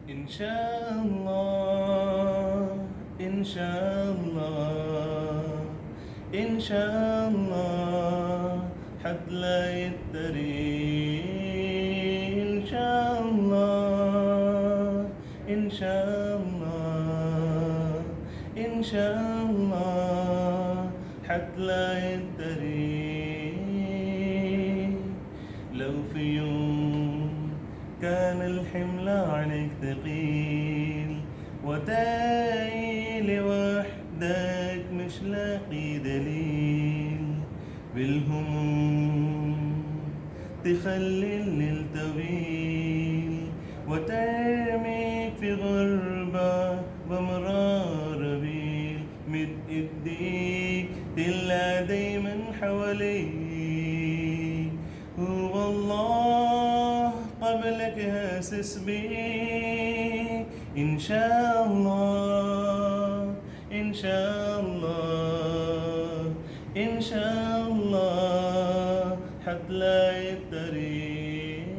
إن شاء الله إن شاء الله إن شاء الله حتلاقي الطريق إن شاء الله إن شاء الله إن شاء الله حتلاقي الطريق. لو في يوم كان الحمل عليك ثقيل وتايه لوحدك مش لاقي دليل، بالهموم تخلي الليل طويل وترميك في غربة بمرار بيل، مد ايديك تلاقي دايما حواليك هو الله قبلك هاسس بيك. إن شاء الله إن شاء الله إن شاء الله حتلاقي الطريق.